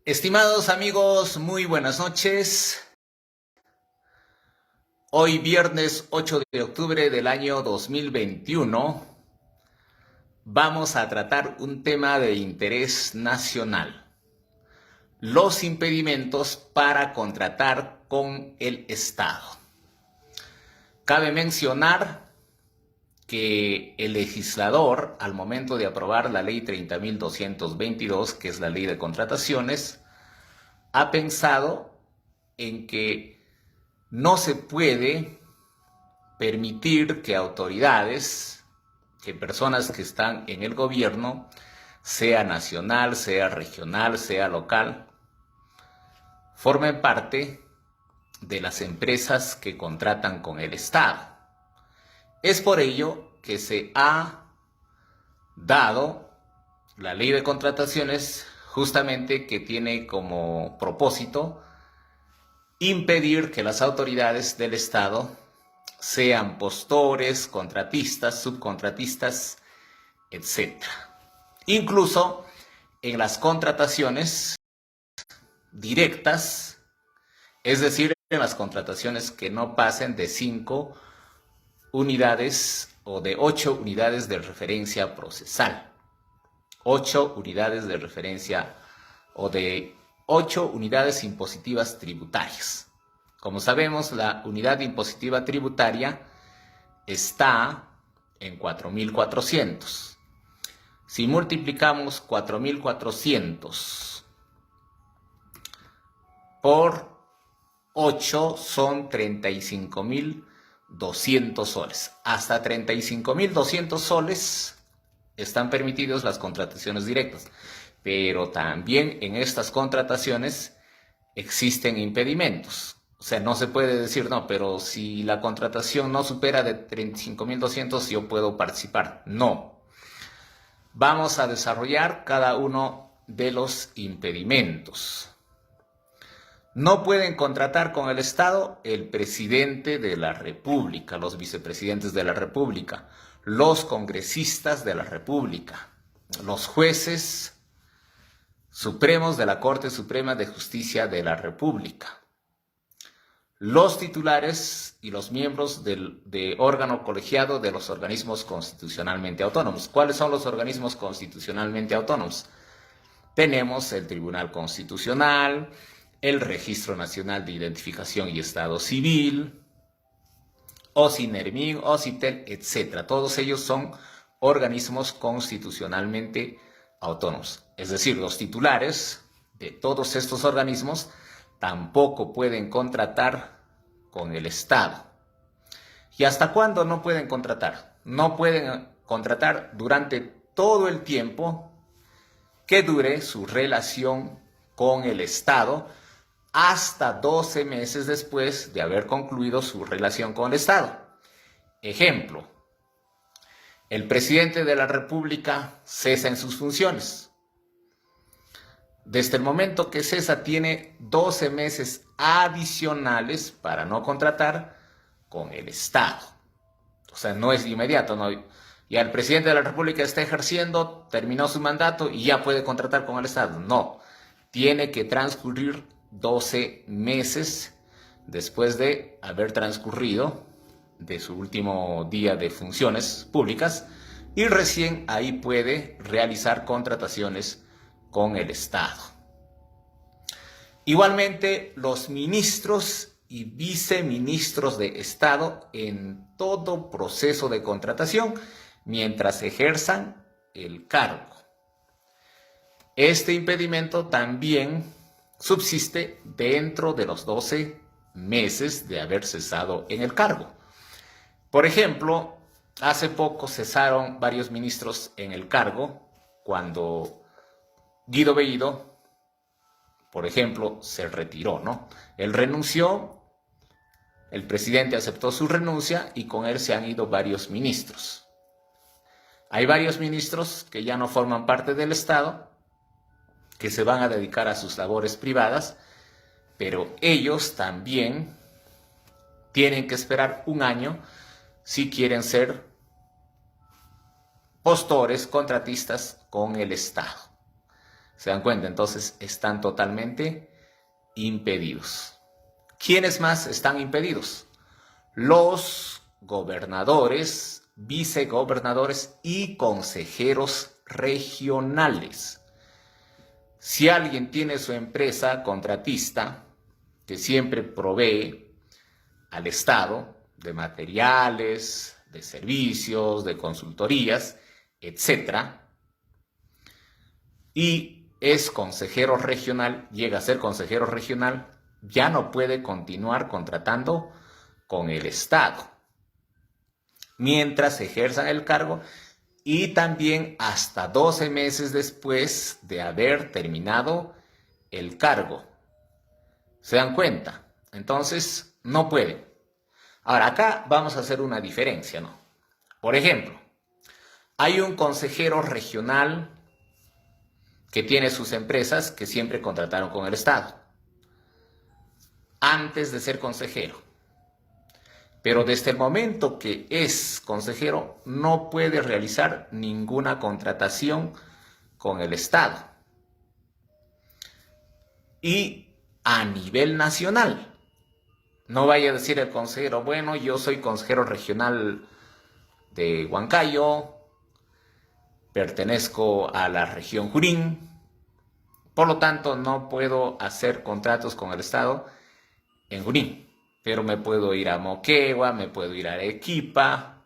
Estimados amigos, muy buenas noches. Hoy viernes 8 de octubre del año 2021 vamos a tratar un tema de interés nacional: los impedimentos para contratar con el Estado. Cabe mencionar que el legislador, al momento de aprobar la ley 30.222, que es la ley de contrataciones, ha pensado en que no se puede permitir que autoridades, que personas que están en el gobierno, sea nacional, sea regional, sea local, formen parte de las empresas que contratan con el Estado. Es por ello que se ha dado la ley de contrataciones, justamente, que tiene como propósito impedir que las autoridades del Estado sean postores, contratistas, subcontratistas, etc. Incluso en las contrataciones directas, es decir, en las contrataciones que no pasen de 5 unidades o de 8 unidades de referencia procesal. 8 unidades de referencia o de 8 unidades impositivas tributarias. Como sabemos, la unidad impositiva tributaria está en 4.400. Si multiplicamos 4.400 por 8, son 35.200 soles. Hasta 35.200 soles están permitidos las contrataciones directas. Pero también en estas contrataciones existen impedimentos. O sea, no se puede decir, no, pero si la contratación no supera de 35.200, yo puedo participar. No. Vamos a desarrollar cada uno de los impedimentos. No pueden contratar con el Estado el presidente de la República, los vicepresidentes de la República, los congresistas de la República, los jueces supremos de la Corte Suprema de Justicia de la República, los titulares y los miembros de órgano colegiado de los organismos constitucionalmente autónomos. ¿Cuáles son los organismos constitucionalmente autónomos? Tenemos el Tribunal Constitucional, el Registro Nacional de Identificación y Estado Civil, OSINERMIN, OSITEL, etc. Todos ellos son organismos constitucionalmente autónomos. Es decir, los titulares de todos estos organismos tampoco pueden contratar con el Estado. ¿Y hasta cuándo no pueden contratar? No pueden contratar durante todo el tiempo que dure su relación con el Estado, hasta 12 meses después de haber concluido su relación con el Estado. Ejemplo: el presidente de la República cesa en sus funciones. Desde el momento que cesa, tiene 12 meses adicionales para no contratar con el Estado. O sea, no es de inmediato, ¿no? Ya el presidente de la República está ejerciendo, terminó su mandato y ya puede contratar con el Estado. No, tiene que transcurrir 12 meses después de haber transcurrido de su último día de funciones públicas, y recién ahí puede realizar contrataciones con el Estado. Igualmente, los ministros y viceministros de Estado en todo proceso de contratación mientras ejerzan el cargo. Este impedimento también subsiste dentro de los 12 meses de haber cesado en el cargo. Por ejemplo, hace poco cesaron varios ministros en el cargo cuando Guido Bellido, por ejemplo, se retiró, ¿no? Él renunció, el presidente aceptó su renuncia y con él se han ido varios ministros. Hay varios ministros que ya no forman parte del Estado, que se van a dedicar a sus labores privadas, pero ellos también tienen que esperar un año si quieren ser postores, contratistas con el Estado. ¿Se dan cuenta? Entonces están totalmente impedidos. ¿Quiénes más están impedidos? Los gobernadores, vicegobernadores y consejeros regionales. Si alguien tiene su empresa contratista que siempre provee al Estado de materiales, de servicios, de consultorías, etc., y es consejero regional, llega a ser consejero regional, ya no puede continuar contratando con el Estado mientras ejerzan el cargo y también hasta 12 meses después de haber terminado el cargo. ¿Se dan cuenta? Entonces, no pueden. Ahora, acá vamos a hacer una diferencia, ¿no? Por ejemplo, hay un consejero regional que tiene sus empresas que siempre contrataron con el Estado antes de ser consejero. Pero desde el momento que es consejero no puede realizar ninguna contratación con el Estado. Y a nivel nacional, no vaya a decir el consejero, bueno, yo soy consejero regional de Huancayo, pertenezco a la región Junín, por lo tanto no puedo hacer contratos con el Estado en Junín. Pero me puedo ir a Moquegua, me puedo ir a Arequipa,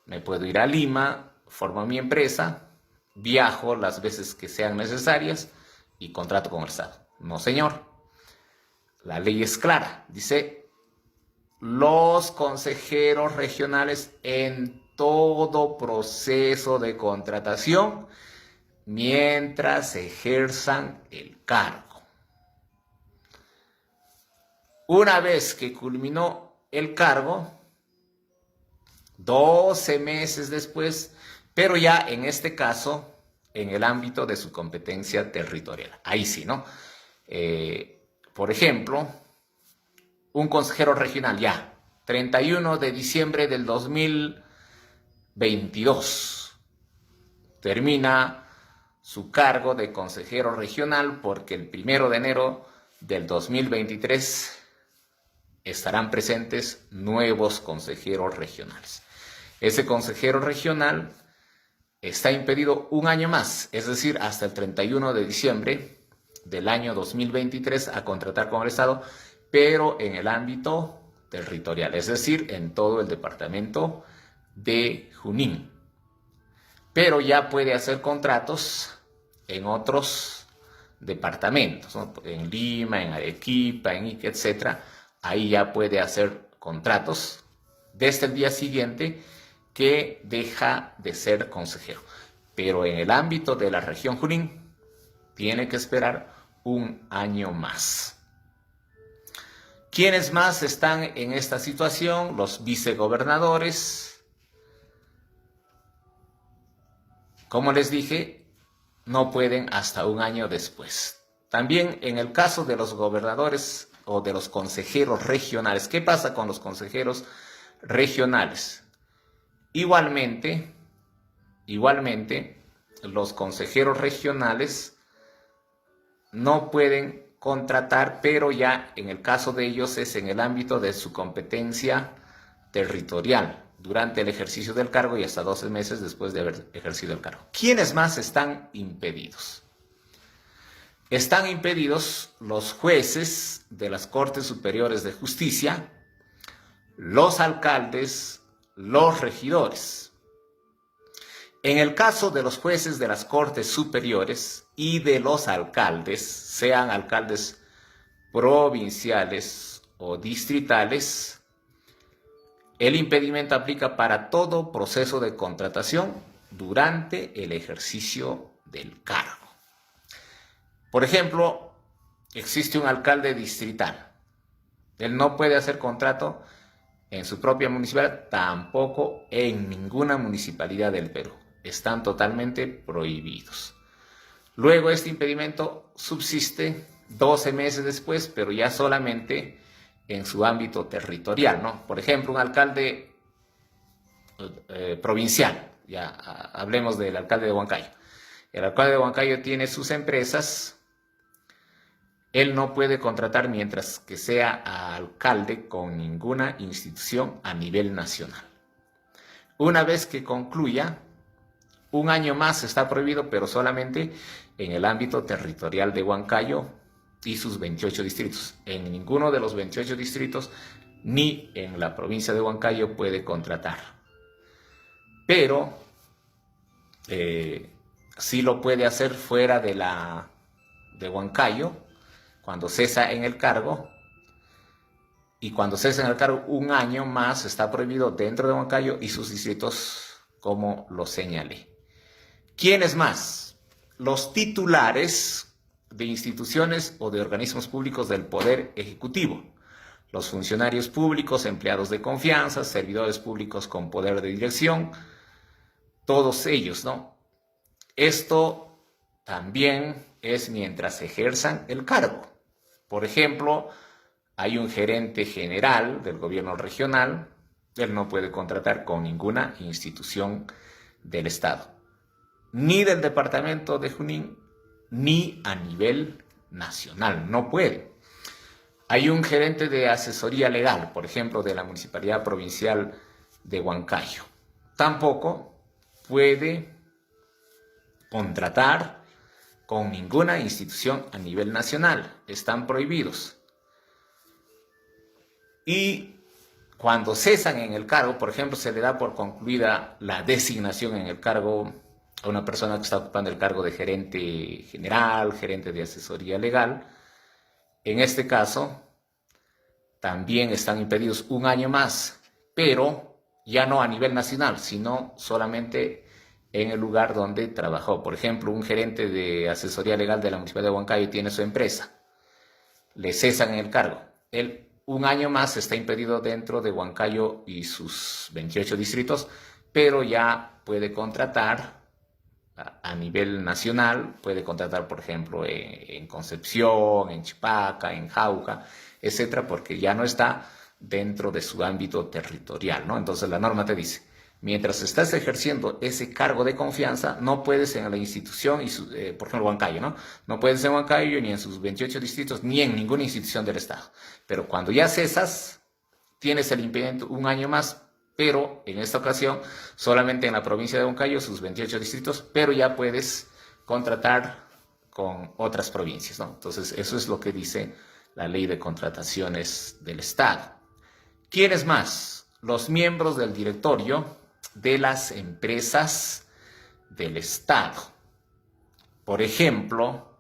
me puedo ir a Lima, formo mi empresa, viajo las veces que sean necesarias y contrato con el Estado. No, señor. La ley es clara. Dice, los consejeros regionales en todo proceso de contratación mientras ejerzan el cargo. Una vez que culminó el cargo, 12 meses después, pero ya en este caso, en el ámbito de su competencia territorial. Ahí sí, ¿no? Por ejemplo, un consejero regional ya, 31 de diciembre del 2022, termina su cargo de consejero regional porque el 1 de enero del 2023 estarán presentes nuevos consejeros regionales. Ese consejero regional está impedido un año más, es decir, hasta el 31 de diciembre del año 2023 a contratar con el Estado, pero en el ámbito territorial, es decir, en todo el departamento de Junín. Pero ya puede hacer contratos en otros departamentos, ¿no? En Lima, en Arequipa, en Ica, etc. Ahí ya puede hacer contratos desde el día siguiente que deja de ser consejero. Pero en el ámbito de la región Junín tiene que esperar un año más. ¿Quiénes más están en esta situación? Los vicegobernadores. Como les dije, no pueden hasta un año después. También en el caso de los gobernadores o de los consejeros regionales. ¿Qué pasa con los consejeros regionales? Igualmente, los consejeros regionales no pueden contratar, pero ya en el caso de ellos es en el ámbito de su competencia territorial, durante el ejercicio del cargo y hasta 12 meses después de haber ejercido el cargo. ¿Quiénes más están impedidos? Están impedidos los jueces de las Cortes Superiores de Justicia, los alcaldes, los regidores. En el caso de los jueces de las Cortes Superiores y de los alcaldes, sean alcaldes provinciales o distritales, el impedimento aplica para todo proceso de contratación durante el ejercicio del cargo. Por ejemplo, existe un alcalde distrital. Él no puede hacer contrato en su propia municipalidad, tampoco en ninguna municipalidad del Perú. Están totalmente prohibidos. Luego este impedimento subsiste 12 meses después, pero ya solamente en su ámbito territorial, ¿no? Por ejemplo, un alcalde provincial, ya hablemos del alcalde de Huancayo. el alcalde de Huancayo tiene sus empresas, él no puede contratar mientras que sea alcalde con ninguna institución a nivel nacional. Una vez que concluya, un año más está prohibido, pero solamente en el ámbito territorial de Huancayo y sus 28 distritos. En ninguno de los 28 distritos ni en la provincia de Huancayo puede contratar. Pero sí lo puede hacer fuera de Huancayo, cuando cesa en el cargo. Y cuando cesa en el cargo, un año más está prohibido dentro de Huancayo y sus distritos, como lo señalé. ¿Quiénes más? Los titulares de instituciones o de organismos públicos del Poder Ejecutivo. Los funcionarios públicos, empleados de confianza, servidores públicos con poder de dirección, todos ellos, ¿no? Esto también es mientras ejerzan el cargo. Por ejemplo, hay un gerente general del gobierno regional, él no puede contratar con ninguna institución del Estado, ni del departamento de Junín, ni a nivel nacional, no puede. Hay un gerente de asesoría legal, por ejemplo, de la Municipalidad Provincial de Huancayo. Tampoco puede contratar con ninguna institución a nivel nacional, están prohibidos. Y cuando cesan en el cargo, por ejemplo, se le da por concluida la designación en el cargo a una persona que está ocupando el cargo de gerente general, gerente de asesoría legal. En este caso, también están impedidos un año más, pero ya no a nivel nacional, sino solamente en el lugar donde trabajó. Por ejemplo, un gerente de asesoría legal de la Municipalidad de Huancayo tiene su empresa, le cesan en el cargo. Él un año más está impedido dentro de Huancayo y sus 28 distritos, pero ya puede contratar a nivel nacional, puede contratar, por ejemplo, en Concepción, en Chipaca, en Jauja, etcétera, porque ya no está dentro de su ámbito territorial, ¿no? Entonces la norma te dice, mientras estás ejerciendo ese cargo de confianza, no puedes en la institución, por ejemplo, Huancayo, ¿no? No puedes en Huancayo ni en sus 28 distritos, ni en ninguna institución del Estado. Pero cuando ya cesas, tienes el impedimento un año más, pero en esta ocasión solamente en la provincia de Huancayo, sus 28 distritos, pero ya puedes contratar con otras provincias, ¿no? Entonces, eso es lo que dice la ley de contrataciones del Estado. ¿Quiénes más? Los miembros del directorio de las empresas del Estado. Por ejemplo,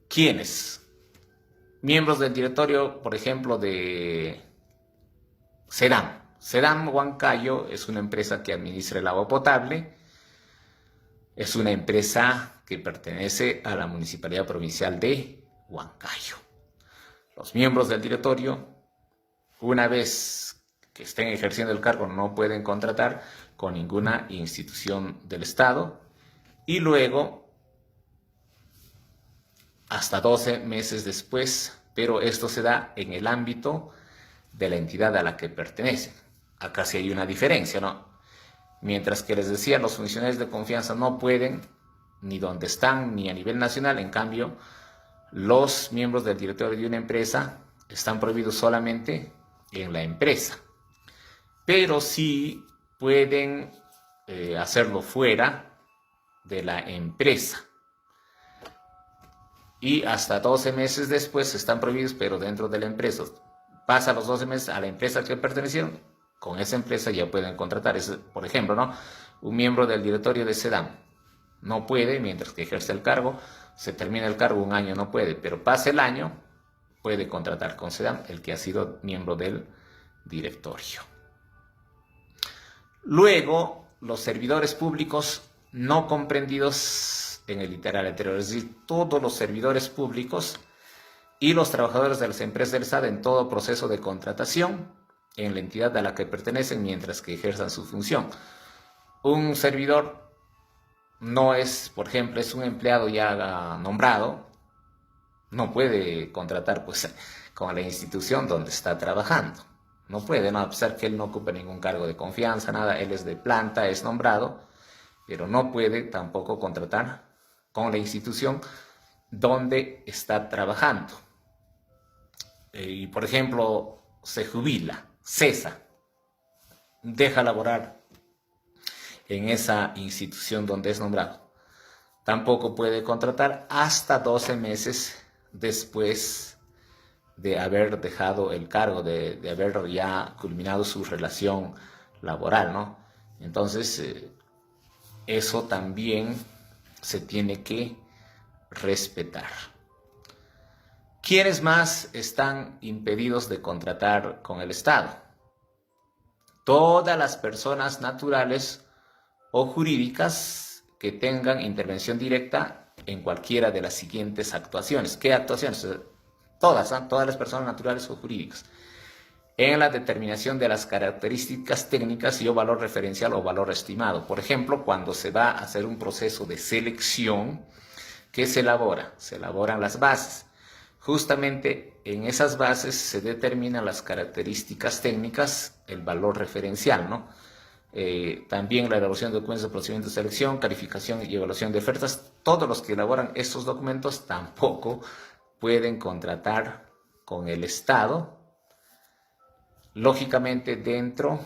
¿quiénes? Miembros del directorio, por ejemplo, de SEDAM. SEDAM Huancayo es una empresa que administra el agua potable. Es una empresa que pertenece a la Municipalidad Provincial de Huancayo. Los miembros del directorio, una vez que estén ejerciendo el cargo, no pueden contratar con ninguna institución del Estado y luego hasta 12 meses después, pero esto se da en el ámbito de la entidad a la que pertenecen. Acá sí hay una diferencia, ¿no? Mientras que les decía, los funcionarios de confianza no pueden ni donde están ni a nivel nacional, en cambio, los miembros del directorio de una empresa están prohibidos solamente en la empresa, pero sí pueden hacerlo fuera de la empresa. Y hasta 12 meses después están prohibidos, pero dentro de la empresa. Pasa los 12 meses a la empresa que pertenecieron, con esa empresa ya pueden contratar. Por ejemplo, ¿no? Un miembro del directorio de SEDAM no puede, mientras que ejerce el cargo, se termina el cargo, un año no puede, pero pasa el año, puede contratar con SEDAM el que ha sido miembro del directorio. Luego, los servidores públicos no comprendidos en el literal anterior, es decir, todos los servidores públicos y los trabajadores de las empresas del Estado en todo proceso de contratación en la entidad a la que pertenecen mientras que ejerzan su función. Un servidor no es, por ejemplo, es un empleado ya nombrado, no puede contratar pues con la institución donde está trabajando. No puede, no, a pesar que él no ocupe ningún cargo de confianza, nada, él es de planta, es nombrado, pero no puede tampoco contratar con la institución donde está trabajando. Y por ejemplo, se jubila, cesa, deja laborar en esa institución donde es nombrado. Tampoco puede contratar hasta 12 meses después de haber dejado el cargo, de haber ya culminado su relación laboral, ¿no? Entonces, eso también se tiene que respetar. ¿Quiénes más están impedidos de contratar con el Estado? Todas las personas naturales o jurídicas que tengan intervención directa en cualquiera de las siguientes actuaciones. ¿Qué actuaciones? Todas, ¿eh? Todas las personas naturales o jurídicas. En la determinación de las características técnicas y o valor referencial o valor estimado. Por ejemplo, cuando se va a hacer un proceso de selección, ¿qué se elabora? Se elaboran las bases. Justamente en esas bases se determinan las características técnicas, el valor referencial, ¿no? También la elaboración de documentos de procedimiento de selección, calificación y evaluación de ofertas. Todos los que elaboran estos documentos tampoco pueden contratar con el Estado, lógicamente dentro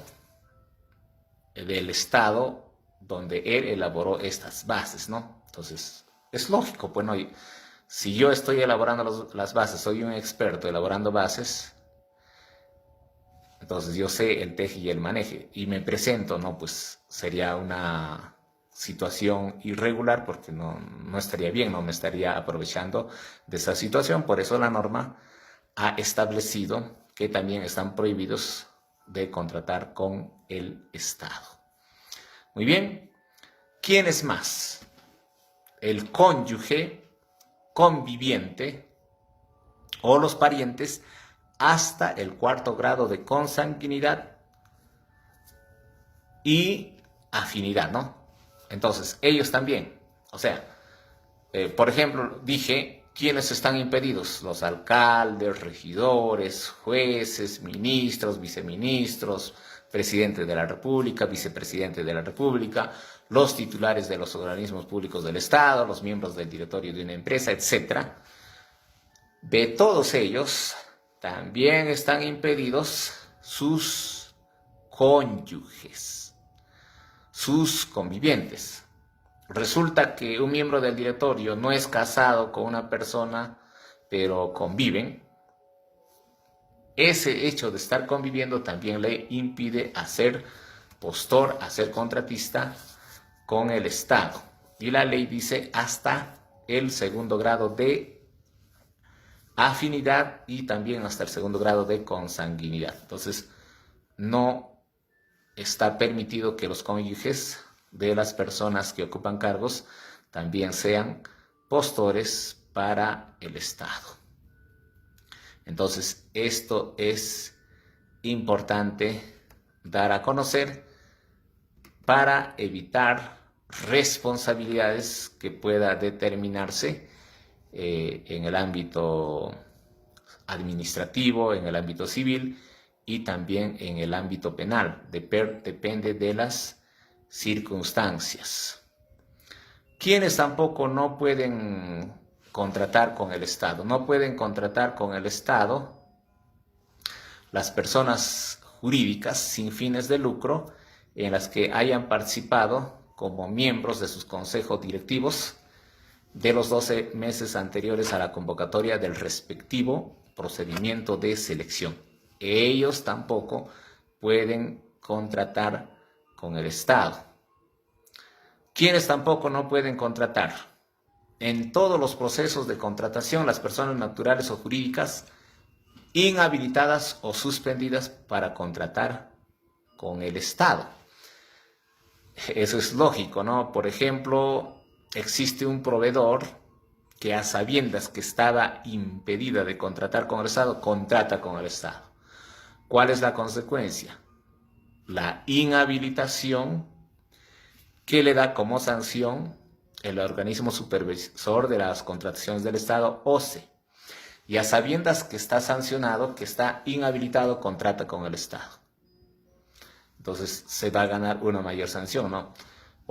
del Estado donde él elaboró estas bases, ¿no? Entonces, es lógico, pues no, si yo estoy elaborando las bases, soy un experto elaborando bases, entonces yo sé el teje y el maneje y me presento, ¿no? Pues sería una situación irregular porque no estaría bien, no me estaría aprovechando de esa situación. Por eso la norma ha establecido que también están prohibidos de contratar con el Estado. Muy bien, ¿quién es más? El cónyuge, conviviente o los parientes hasta el 4º grado de consanguinidad y afinidad, ¿no? Entonces, ellos también, o sea, por ejemplo, dije, ¿quiénes están impedidos? Los alcaldes, regidores, jueces, ministros, viceministros, presidente de la República, vicepresidente de la República, los titulares de los organismos públicos del Estado, los miembros del directorio de una empresa, etc. De todos ellos, también están impedidos sus cónyuges, sus convivientes. Resulta que un miembro del directorio no es casado con una persona, pero conviven. Ese hecho de estar conviviendo también le impide hacer postor, hacer contratista con el Estado. Y la ley dice hasta el 2º grado de afinidad y también hasta el 2º grado de consanguinidad. Entonces, no está permitido que los cónyuges de las personas que ocupan cargos también sean postores para el Estado. Entonces, esto es importante dar a conocer para evitar responsabilidades que pueda determinarse en el ámbito administrativo, en el ámbito civil y también en el ámbito penal. Depende de las circunstancias. ¿Quiénes tampoco no pueden contratar con el Estado? No pueden contratar con el Estado las personas jurídicas sin fines de lucro en las que hayan participado como miembros de sus consejos directivos de los 12 meses anteriores a la convocatoria del respectivo procedimiento de selección. Ellos tampoco pueden contratar con el Estado. ¿Quiénes tampoco no pueden contratar? En todos los procesos de contratación, las personas naturales o jurídicas inhabilitadas o suspendidas para contratar con el Estado. Eso es lógico, ¿no? Por ejemplo, existe un proveedor que a sabiendas que estaba impedida de contratar con el Estado, contrata con el Estado. ¿Cuál es la consecuencia? La inhabilitación que le da como sanción el organismo supervisor de las contrataciones del Estado, OCE. Y a sabiendas que está sancionado, que está inhabilitado, contrata con el Estado. Entonces se va a ganar una mayor sanción, ¿no?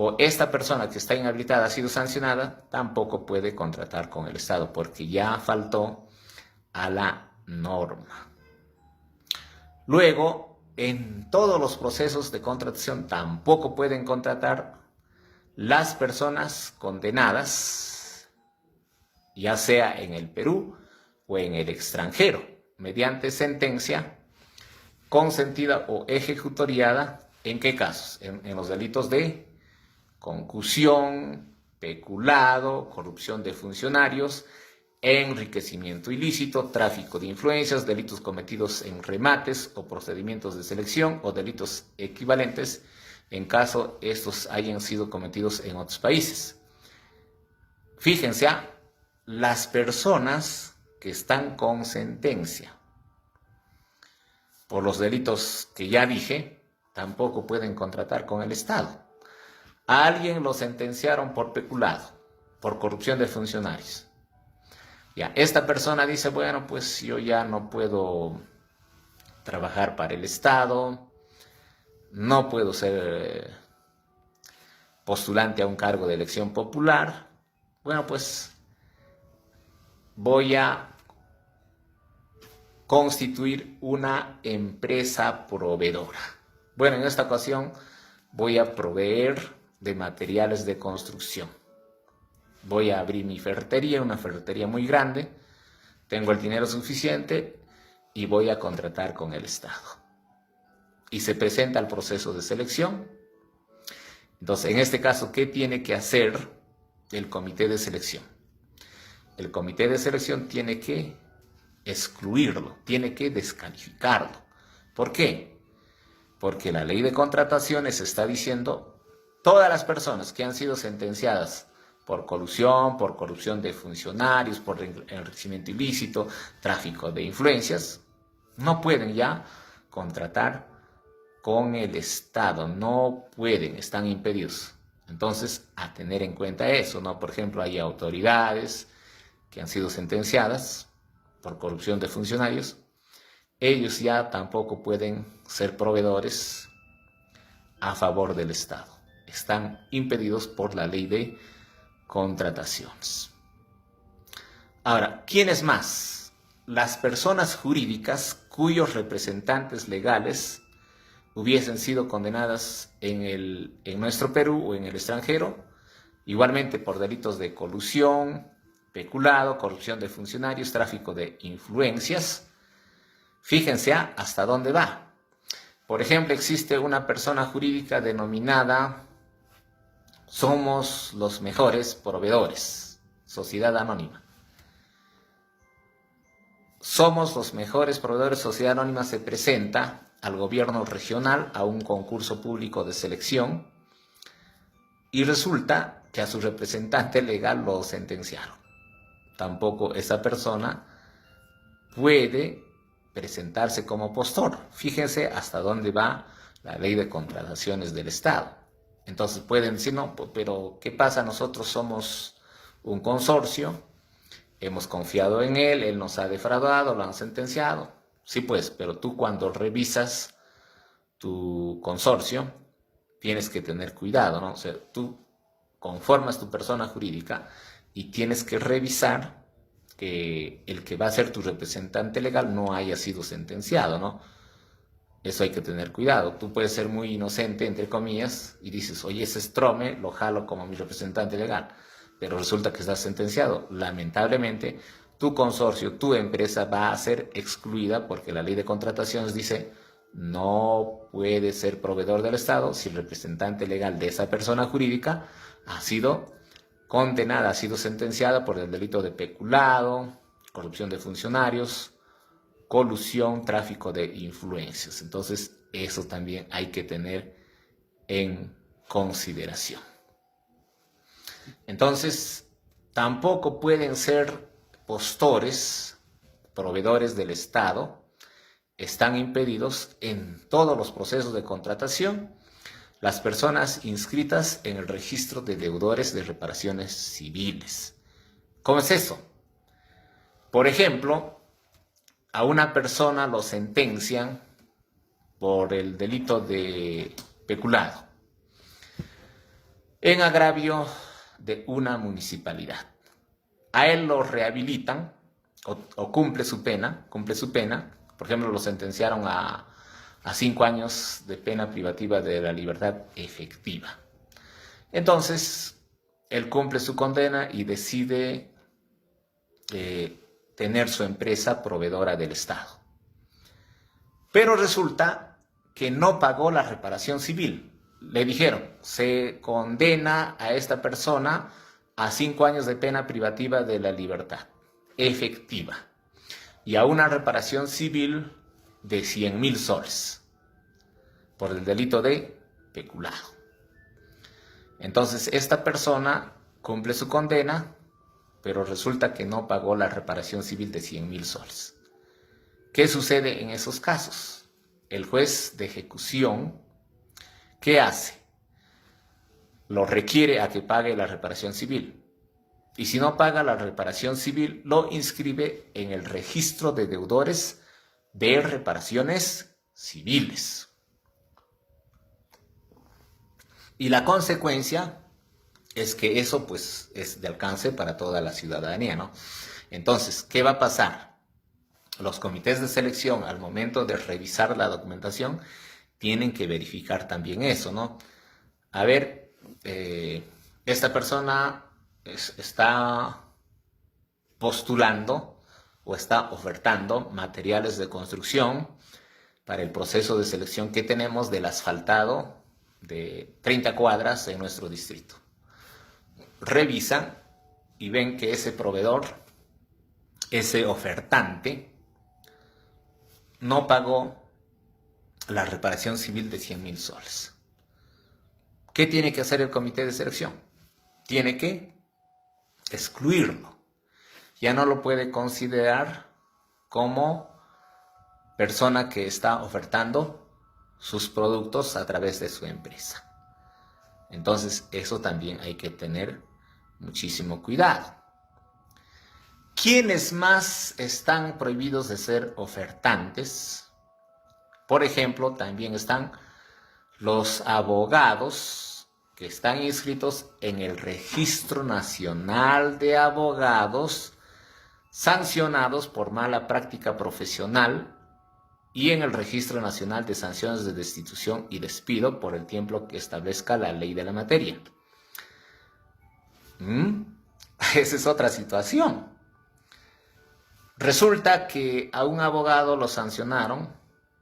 o esta persona que está inhabilitada ha sido sancionada, tampoco puede contratar con el Estado porque ya faltó a la norma. Luego, en todos los procesos de contratación tampoco pueden contratar las personas condenadas, ya sea en el Perú o en el extranjero, mediante sentencia consentida o ejecutoriada. ¿En qué casos? En los delitos de concusión, peculado, corrupción de funcionarios, enriquecimiento ilícito, tráfico de influencias, delitos cometidos en remates o procedimientos de selección o delitos equivalentes en caso estos hayan sido cometidos en otros países. Fíjense, las personas que están con sentencia por los delitos que ya dije, tampoco pueden contratar con el Estado. A alguien lo sentenciaron por peculado, por corrupción de funcionarios. Ya, esta persona dice, bueno, pues yo ya no puedo trabajar para el Estado, no puedo ser postulante a un cargo de elección popular. Bueno, pues voy a constituir una empresa proveedora. Bueno, en esta ocasión voy a proveer de materiales de construcción. Voy a abrir mi ferretería, una ferretería muy grande, tengo el dinero suficiente y voy a contratar con el Estado. Y se presenta el proceso de selección. Entonces, en este caso, ¿qué tiene que hacer el comité de selección? El comité de selección tiene que excluirlo, tiene que descalificarlo. ¿Por qué? Porque la ley de contrataciones está diciendo todas las personas que han sido sentenciadas por colusión, por corrupción de funcionarios, por enriquecimiento ilícito, tráfico de influencias, no pueden ya contratar con el Estado, no pueden, están impedidos. Entonces, a tener en cuenta eso, ¿no? Por ejemplo, hay autoridades que han sido sentenciadas por corrupción de funcionarios, ellos ya tampoco pueden ser proveedores a favor del Estado. Están impedidos por la ley de contrataciones. Ahora, ¿quiénes más? Las personas jurídicas cuyos representantes legales hubiesen sido condenadas en nuestro Perú o en el extranjero, igualmente por delitos de colusión, peculado, corrupción de funcionarios, tráfico de influencias. Fíjense hasta dónde va. Por ejemplo, existe una persona jurídica denominada Somos los Mejores Proveedores, Sociedad Anónima. Somos los Mejores Proveedores, Sociedad Anónima se presenta al gobierno regional a un concurso público de selección y resulta que a su representante legal lo sentenciaron. Tampoco esa persona puede presentarse como postor. Fíjense hasta dónde va la ley de contrataciones del Estado. Entonces pueden decir, no, pero ¿qué pasa? Nosotros somos un consorcio, hemos confiado en él, él nos ha defraudado, lo han sentenciado. Sí, pues, pero tú cuando revisas tu consorcio, tienes que tener cuidado, ¿no? O sea, tú conformas tu persona jurídica y tienes que revisar que el que va a ser tu representante legal no haya sido sentenciado, ¿no? Eso hay que tener cuidado. Tú puedes ser muy inocente, entre comillas, y dices, oye, ese Strome lo jalo como mi representante legal, pero resulta que estás sentenciado. Lamentablemente, tu consorcio, tu empresa va a ser excluida porque la ley de contrataciones dice no puede ser proveedor del Estado si el representante legal de esa persona jurídica ha sido condenada, ha sido sentenciada por el delito de peculado, corrupción de funcionarios, colusión, tráfico de influencias. Entonces, eso también hay que tener en consideración. Entonces, tampoco pueden ser postores, proveedores del Estado, están impedidos en todos los procesos de contratación las personas inscritas en el registro de deudores de reparaciones civiles. ¿Cómo es eso? Por ejemplo, a una persona lo sentencian por el delito de peculado. en agravio de una municipalidad. A él lo rehabilitan o cumple su pena. Por ejemplo, lo sentenciaron a 5 años de pena privativa de la libertad efectiva. Entonces, él cumple su condena y decide tener su empresa proveedora del Estado. Pero resulta que no pagó la reparación civil. Le dijeron, se condena a esta persona a 5 años de pena privativa de la libertad efectiva y a una reparación civil de 100.000 soles por el delito de peculado. Entonces, esta persona cumple su condena, pero resulta que no pagó la reparación civil de 100.000 soles. ¿Qué sucede en esos casos? El juez de ejecución, ¿qué hace? Lo requiere a que pague la reparación civil. Y si no paga la reparación civil, lo inscribe en el registro de deudores de reparaciones civiles. Y la consecuencia es que eso pues es de alcance para toda la ciudadanía, ¿no? Entonces, ¿qué va a pasar? Los comités de selección, al momento de revisar la documentación, tienen que verificar también eso, ¿no? A ver, esta persona está postulando o está ofertando materiales de construcción para el proceso de selección que tenemos del asfaltado de 30 cuadras en nuestro distrito. Revisan y ven que ese proveedor, ese ofertante, no pagó la reparación civil de 100.000 soles. ¿Qué tiene que hacer el comité de selección? Tiene que excluirlo. Ya no lo puede considerar como persona que está ofertando sus productos a través de su empresa. Entonces, eso también hay que tener muchísimo cuidado. ¿Quiénes más están prohibidos de ser ofertantes? Por ejemplo, también están los abogados que están inscritos en el Registro Nacional de Abogados sancionados por mala práctica profesional y en el Registro Nacional de Sanciones de Destitución y Despido por el tiempo que establezca la ley de la materia. Esa es otra situación. Resulta que a un abogado lo sancionaron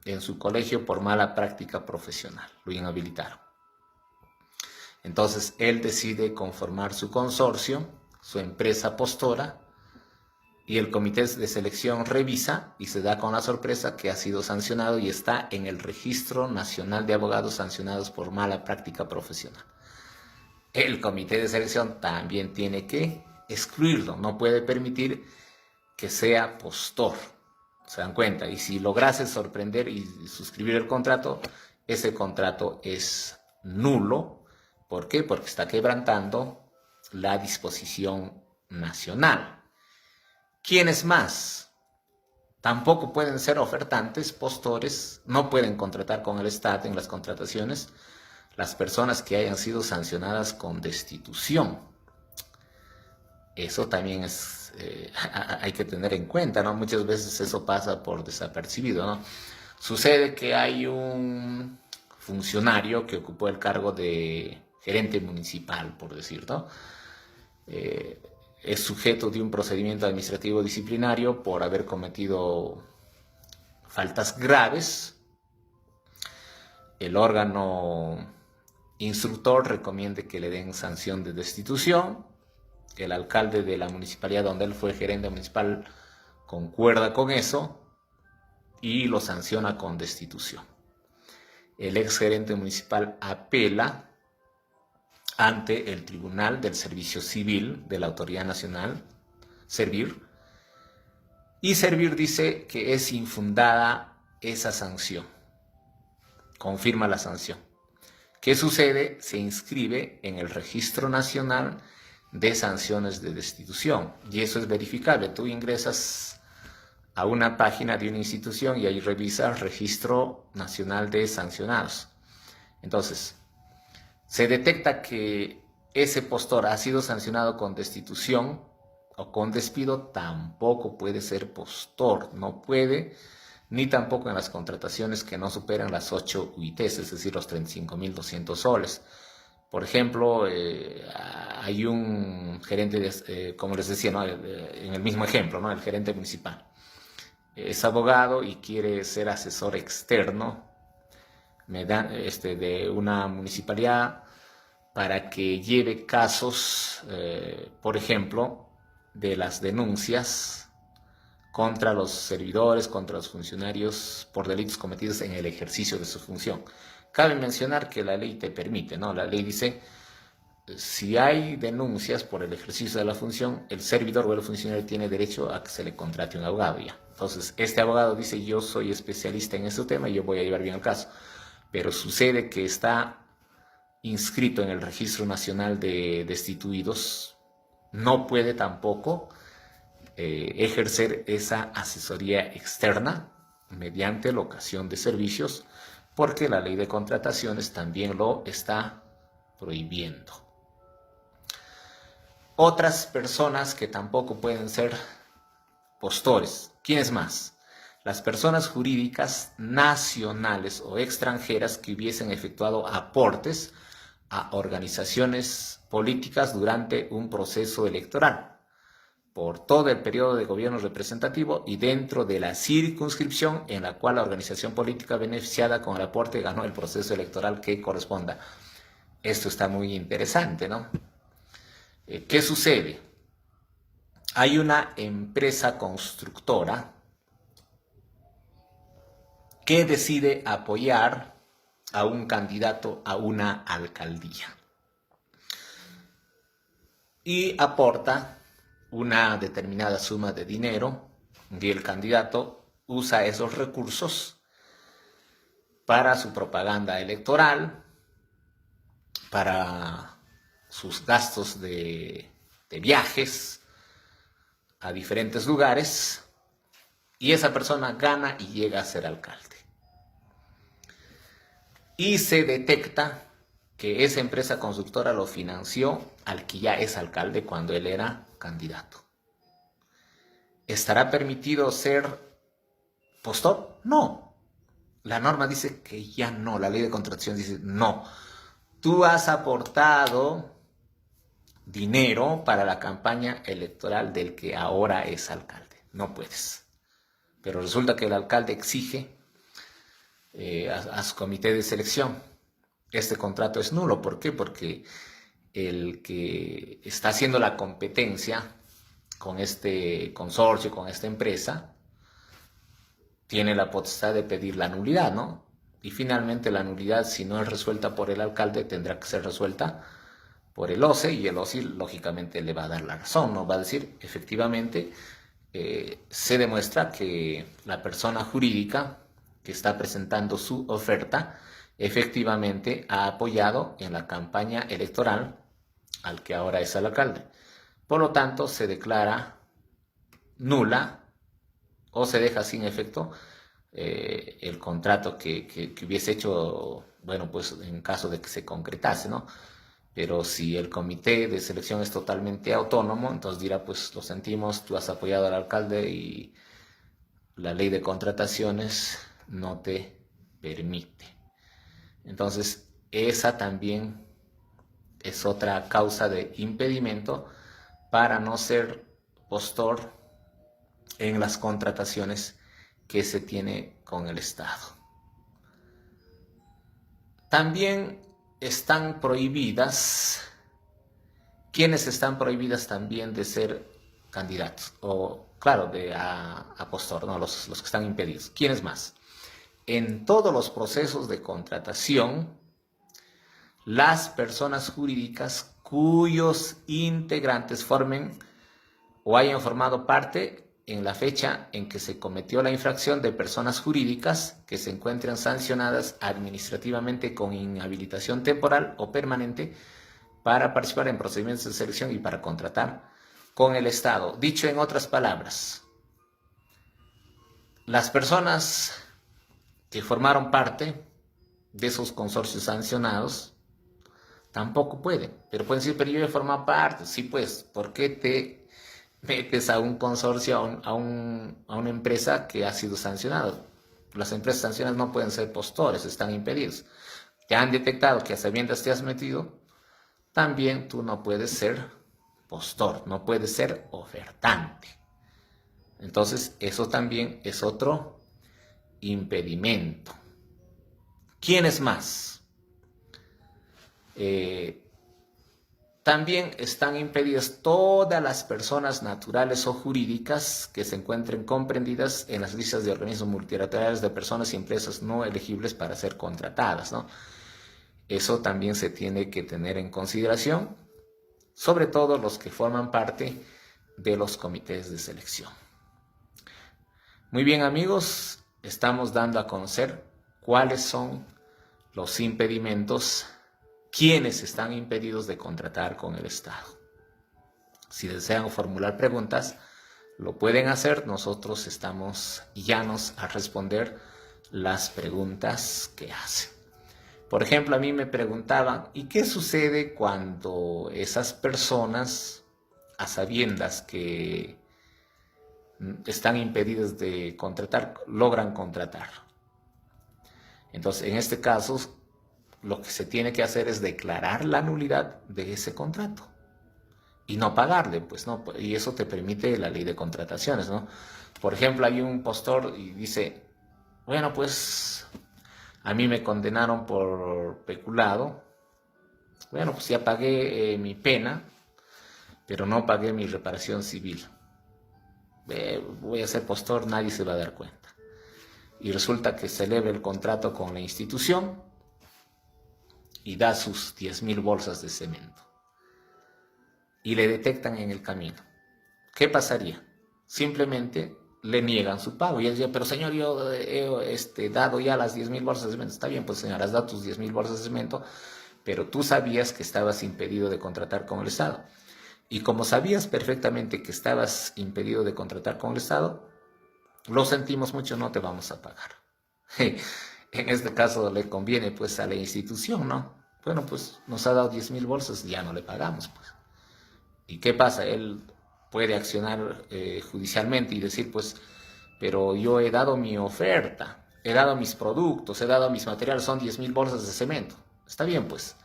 en su colegio por mala práctica profesional, lo inhabilitaron. Entonces él decide conformar su consorcio, su empresa postora, y el comité de selección revisa y se da con la sorpresa que ha sido sancionado y está en el Registro Nacional de Abogados sancionados por mala práctica profesional. El comité de selección también tiene que excluirlo, no puede permitir que sea postor. ¿Se dan cuenta? Y si lograse sorprender y suscribir el contrato, ese contrato es nulo. ¿Por qué? Porque está quebrantando la disposición nacional. ¿Quiénes más? Tampoco pueden ser ofertantes, postores, no pueden contratar con el Estado en las contrataciones las personas que hayan sido sancionadas con destitución. Eso también es, hay que tener en cuenta, ¿no? Muchas veces eso pasa por desapercibido, ¿no? Sucede que hay un funcionario que ocupó el cargo de gerente municipal, por decir, ¿no? Es sujeto de un procedimiento administrativo disciplinario por haber cometido faltas graves. El órgano instructor recomienda que le den sanción de destitución. El alcalde de la municipalidad donde él fue gerente municipal concuerda con eso y lo sanciona con destitución. El ex gerente municipal apela ante el Tribunal del Servicio Civil de la Autoridad Nacional, Servir, y Servir dice que es infundada esa sanción, confirma la sanción. ¿Qué sucede? Se inscribe en el Registro Nacional de Sanciones de Destitución y eso es verificable. Tú ingresas a una página de una institución y ahí revisas Registro Nacional de Sancionados. Entonces, se detecta que ese postor ha sido sancionado con destitución o con despido, tampoco puede ser postor, no puede, ni tampoco en las contrataciones que no superan las 8 UITs, es decir, los 35.200 soles. Por ejemplo, hay un gerente, como les decía, ¿no? En el mismo ejemplo, ¿no? El gerente municipal es abogado y quiere ser asesor externo de una municipalidad para que lleve casos, por ejemplo, de las denuncias contra los servidores, contra los funcionarios por delitos cometidos en el ejercicio de su función. Cabe mencionar que la ley te permite, ¿no? La ley dice, si hay denuncias por el ejercicio de la función, el servidor o el funcionario tiene derecho a que se le contrate un abogado ya. Entonces, este abogado dice, yo soy especialista en este tema y yo voy a llevar bien el caso. Pero sucede que está inscrito en el Registro Nacional de Destituidos, no puede tampoco ejercer esa asesoría externa mediante locación de servicios, porque la ley de contrataciones también lo está prohibiendo. Otras personas que tampoco pueden ser postores. ¿Quiénes más? Las personas jurídicas nacionales o extranjeras que hubiesen efectuado aportes a organizaciones políticas durante un proceso electoral por todo el periodo de gobierno representativo y dentro de la circunscripción en la cual la organización política beneficiada con el aporte ganó el proceso electoral que corresponda. Esto está muy interesante, ¿no? ¿Qué sucede? Hay una empresa constructora que decide apoyar a un candidato a una alcaldía y aporta una determinada suma de dinero y el candidato usa esos recursos para su propaganda electoral, para sus gastos de viajes a diferentes lugares, y esa persona gana y llega a ser alcalde. Y se detecta que esa empresa constructora lo financió al que ya es alcalde cuando él era candidato. ¿Estará permitido ser postor? No. La norma dice que ya no. La ley de contratación dice no. Tú has aportado dinero para la campaña electoral del que ahora es alcalde. No puedes. Pero resulta que el alcalde exige a su comité de selección. Este contrato es nulo. ¿Por qué? Porque el que está haciendo la competencia con este consorcio, con esta empresa, tiene la potestad de pedir la nulidad, ¿no? Y finalmente la nulidad, si no es resuelta por el alcalde, tendrá que ser resuelta por el OCE, y el OCE lógicamente le va a dar la razón, ¿no? Va a decir, efectivamente, se demuestra que la persona jurídica que está presentando su oferta efectivamente ha apoyado en la campaña electoral al que ahora es el alcalde. Por lo tanto, se declara nula o se deja sin efecto el contrato que hubiese hecho, bueno, pues en caso de que se concretase, ¿no? Pero si el comité de selección es totalmente autónomo, entonces dirá, pues lo sentimos, tú has apoyado al alcalde y la ley de contrataciones no te permite. Entonces, esa también es otra causa de impedimento para no ser postor en las contrataciones que se tiene con el Estado. También están prohibidas, ¿quiénes están prohibidas también de ser candidatos? O, claro, a postor, ¿no? Los que están impedidos. ¿Quiénes más? En todos los procesos de contratación, las personas jurídicas cuyos integrantes formen o hayan formado parte en la fecha en que se cometió la infracción de personas jurídicas que se encuentren sancionadas administrativamente con inhabilitación temporal o permanente para participar en procedimientos de selección y para contratar con el Estado. Dicho en otras palabras, las personas que formaron parte de esos consorcios sancionados tampoco pueden. Pero pueden decir, pero yo he formado parte. Sí, pues, ¿por qué te metes a un consorcio, a una empresa que ha sido sancionada? Las empresas sancionadas no pueden ser postores, están impedidos. Te han detectado que a sabiendas te has metido, también tú no puedes ser postor, no puedes ser ofertante. Entonces, eso también es otro impedimento. ¿Quiénes más? También están impedidas todas las personas naturales o jurídicas que se encuentren comprendidas en las listas de organismos multilaterales de personas y empresas no elegibles para ser contratadas, ¿no? Eso también se tiene que tener en consideración, sobre todo los que forman parte de los comités de selección. Muy bien, amigos, estamos dando a conocer cuáles son los impedimentos, quiénes están impedidos de contratar con el Estado. Si desean formular preguntas, lo pueden hacer. Nosotros estamos llanos a responder las preguntas que hacen. Por ejemplo, a mí me preguntaban, ¿y qué sucede cuando esas personas, a sabiendas que están impedidas de contratar, logran contratar? Entonces, en este caso, lo que se tiene que hacer es declarar la nulidad de ese contrato y no pagarle, pues no, y eso te permite la ley de contrataciones, ¿no? Por ejemplo, hay un postor y dice, bueno, pues a mí me condenaron por peculado, bueno, pues ya pagué mi pena, pero no pagué mi reparación civil. Voy a ser postor, nadie se va a dar cuenta. Y resulta que celebra el contrato con la institución y da sus 10.000 bolsas de cemento. Y le detectan en el camino. ¿Qué pasaría? Simplemente le niegan su pago. Y él dice, pero señor, yo he dado ya las 10.000 bolsas de cemento. Está bien, pues señor, has dado tus 10.000 bolsas de cemento, pero tú sabías que estabas impedido de contratar con el Estado. Y como sabías perfectamente que estabas impedido de contratar con el Estado, lo sentimos mucho, no te vamos a pagar. En este caso le conviene pues a la institución, ¿no? Bueno, pues nos ha dado 10.000 bolsas, ya no le pagamos, pues. ¿Y qué pasa? Él puede accionar judicialmente y decir, pues, pero yo he dado mi oferta, he dado mis productos, he dado mis materiales, son 10.000 bolsas de cemento. Está bien, pues.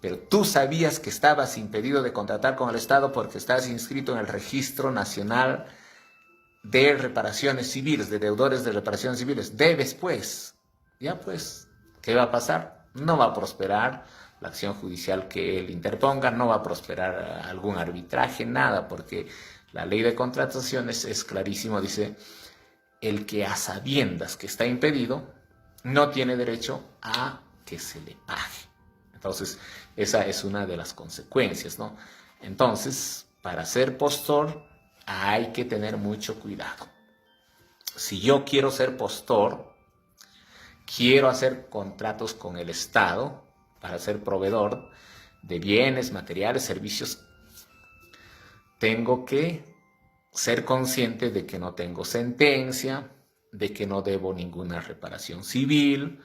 Pero tú sabías que estabas impedido de contratar con el Estado porque estás inscrito en el Registro Nacional de Reparaciones Civiles, de deudores de reparaciones civiles. Debes, pues. Ya, pues, ¿qué va a pasar? No va a prosperar la acción judicial que él interponga, no va a prosperar algún arbitraje, nada, porque la ley de contrataciones es clarísimo, dice, el que a sabiendas que está impedido no tiene derecho a que se le pague. Entonces, esa es una de las consecuencias, ¿no? Entonces, para ser postor hay que tener mucho cuidado. Si yo quiero ser postor, quiero hacer contratos con el Estado para ser proveedor de bienes, materiales, servicios, tengo que ser consciente de que no tengo sentencia, de que no debo ninguna reparación civil,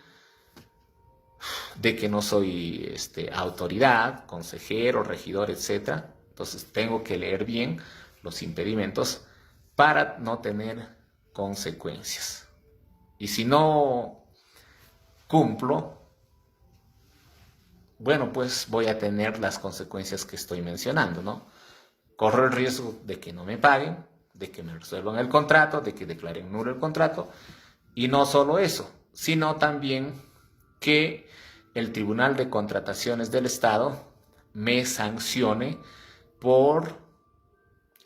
de que no soy autoridad, consejero, regidor, etc. Entonces tengo que leer bien los impedimentos para no tener consecuencias. Y si no cumplo, bueno, pues voy a tener las consecuencias que estoy mencionando, ¿no? Corro el riesgo de que no me paguen, de que me resuelvan el contrato, de que declaren nulo el contrato. Y no solo eso, sino también que el Tribunal de Contrataciones del Estado me sancione por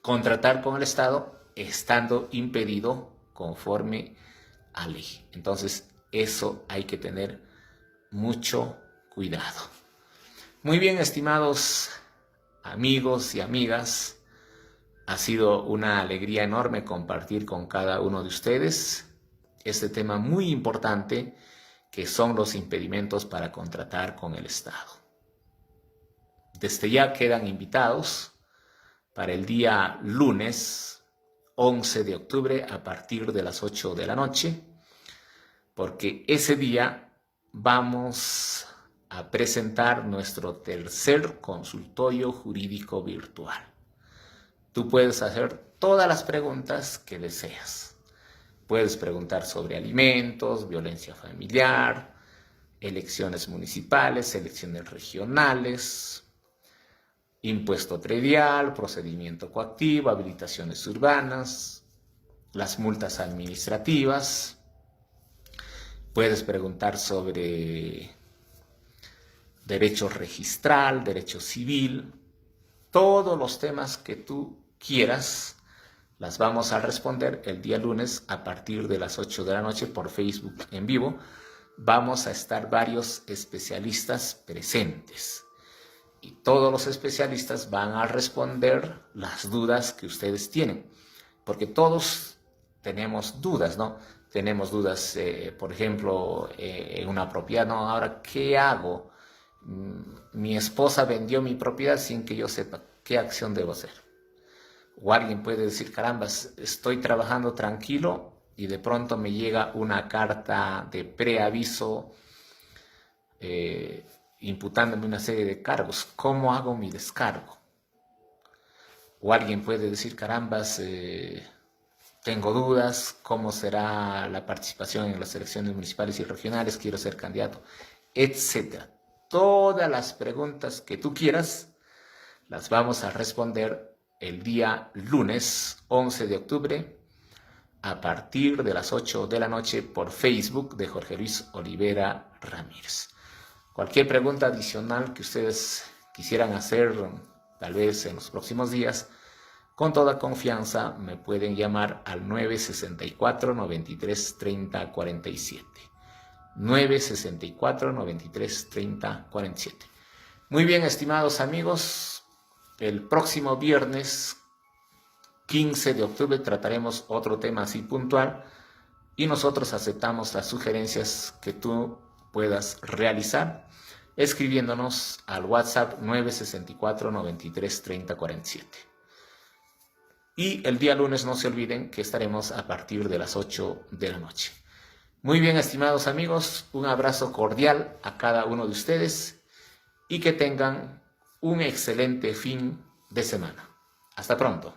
contratar con el Estado estando impedido conforme a ley. Entonces, eso hay que tener mucho cuidado. Muy bien, estimados amigos y amigas, ha sido una alegría enorme compartir con cada uno de ustedes este tema muy importante que son los impedimentos para contratar con el Estado. Desde ya quedan invitados para el día lunes 11 de octubre a partir de las 8 de la noche, porque ese día vamos a presentar nuestro tercer consultorio jurídico virtual. Tú puedes hacer todas las preguntas que deseas. Puedes preguntar sobre alimentos, violencia familiar, elecciones municipales, elecciones regionales, impuesto predial, procedimiento coactivo, habilitaciones urbanas, las multas administrativas. Puedes preguntar sobre derecho registral, derecho civil, todos los temas que tú quieras, las vamos a responder el día lunes a partir de las 8 de la noche por Facebook en vivo. Vamos a estar varios especialistas presentes y todos los especialistas van a responder las dudas que ustedes tienen, porque todos tenemos dudas, ¿no? Tenemos dudas, por ejemplo, en una propiedad, ¿no? Ahora, ¿qué hago? Mi esposa vendió mi propiedad sin que yo sepa qué acción debo hacer. O alguien puede decir, caramba, estoy trabajando tranquilo y de pronto me llega una carta de preaviso imputándome una serie de cargos. ¿Cómo hago mi descargo? O alguien puede decir, carambas, tengo dudas, ¿cómo será la participación en las elecciones municipales y regionales? Quiero ser candidato, etcétera. Todas las preguntas que tú quieras las vamos a responder el día lunes 11 de octubre a partir de las 8 de la noche por Facebook de Jorge Luis Olivera Ramírez. Cualquier pregunta adicional que ustedes quisieran hacer, tal vez en los próximos días, con toda confianza me pueden llamar al 964-93-30-47. 964-93-30-47. Muy bien, estimados amigos, el próximo viernes 15 de octubre trataremos otro tema así puntual y nosotros aceptamos las sugerencias que tú puedas realizar escribiéndonos al WhatsApp 964-93-30-47. Y el día lunes no se olviden que estaremos a partir de las 8 de la noche. Muy bien, estimados amigos, un abrazo cordial a cada uno de ustedes y que tengan un excelente fin de semana. Hasta pronto.